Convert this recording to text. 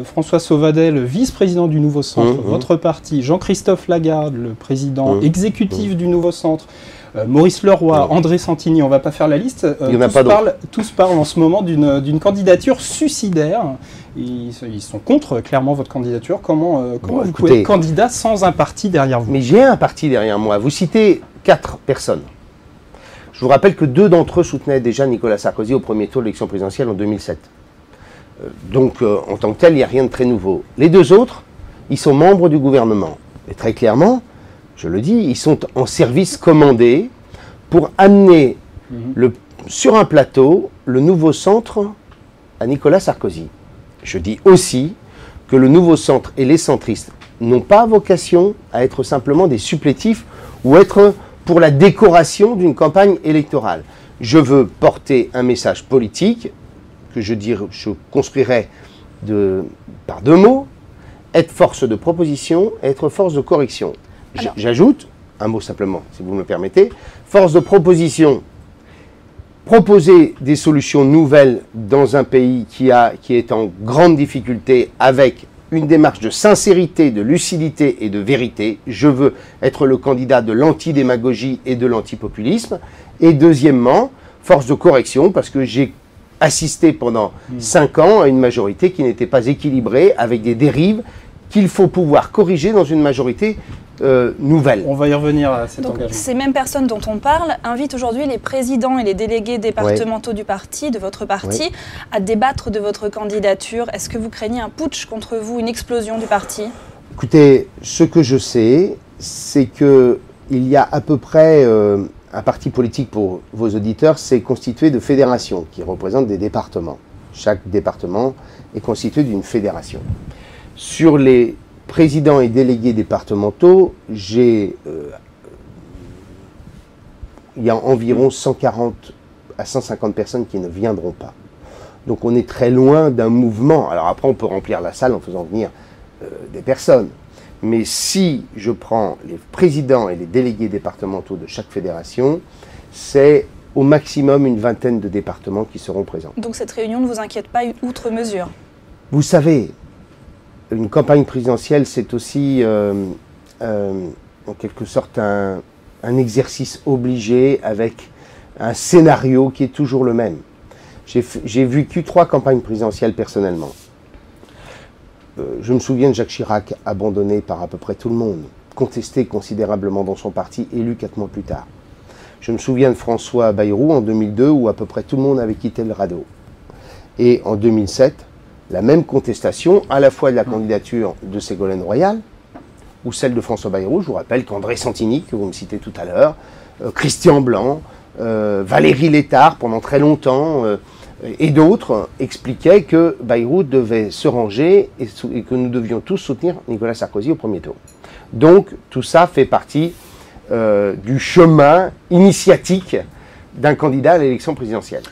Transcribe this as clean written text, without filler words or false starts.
François Sauvadet, le vice-président du Nouveau Centre, votre parti, Jean-Christophe Lagarde, le président exécutif du Nouveau Centre, Maurice Leroy, André Santini, on ne va pas faire la liste, tous parlent en ce moment d'une candidature suicidaire. Ils sont contre clairement votre candidature. Comment vous pouvez être candidat sans un parti derrière vous? Mais j'ai un parti derrière moi. Vous citez 4 personnes. Je vous rappelle que 2 d'entre eux soutenaient déjà Nicolas Sarkozy au premier tour de l'élection présidentielle en 2007. Donc, en tant que tel, il n'y a rien de très nouveau. Les 2 autres, ils sont membres du gouvernement. Et très clairement, je le dis, ils sont en service commandé pour amener sur un plateau le Nouveau Centre à Nicolas Sarkozy. Je dis aussi que le Nouveau Centre et les centristes n'ont pas vocation à être simplement des supplétifs ou être pour la décoration d'une campagne électorale. Je veux porter un message politique que je construirais par 2 mots, être force de proposition et être force de correction. J'ajoute, un mot simplement, si vous me permettez, force de proposition, proposer des solutions nouvelles dans un pays qui est en grande difficulté avec une démarche de sincérité, de lucidité et de vérité. Je veux être le candidat de l'antidémagogie et de l'antipopulisme. Et deuxièmement, force de correction, parce que j'ai assisté pendant 5 ans à une majorité qui n'était pas équilibrée, avec des dérives qu'il faut pouvoir corriger dans une majorité nouvelle. On va y revenir à cet engagement. Ces mêmes personnes dont on parle invitent aujourd'hui les présidents et les délégués départementaux du parti, de votre parti, à débattre de votre candidature. Est-ce que vous craignez un putsch contre vous, une explosion du parti? Écoutez, ce que je sais, c'est qu'il y a à peu près un parti politique, pour vos auditeurs, c'est constitué de fédérations qui représentent des départements. Chaque département est constitué d'une fédération. Sur les présidents et délégués départementaux, il y a environ 140 à 150 personnes qui ne viendront pas. Donc on est très loin d'un mouvement. Alors après, on peut remplir la salle en faisant venir des personnes. Mais si je prends les présidents et les délégués départementaux de chaque fédération, c'est au maximum une vingtaine de départements qui seront présents. Donc cette réunion ne vous inquiète pas outre mesure? Vous savez, une campagne présidentielle, c'est aussi en quelque sorte un exercice obligé avec un scénario qui est toujours le même. J'ai vécu 3 campagnes présidentielles personnellement. Je me souviens de Jacques Chirac, abandonné par à peu près tout le monde, contesté considérablement dans son parti, élu 4 mois plus tard. Je me souviens de François Bayrou en 2002, où à peu près tout le monde avait quitté le radeau. Et en 2007, la même contestation, à la fois de la candidature de Ségolène Royal, ou celle de François Bayrou. Je vous rappelle qu'André Santini, que vous me citez tout à l'heure, Christian Blanc, Valérie Létard, pendant très longtemps, et d'autres expliquaient que Bayrou devait se ranger et que nous devions tous soutenir Nicolas Sarkozy au premier tour. Donc tout ça fait partie du chemin initiatique d'un candidat à l'élection présidentielle.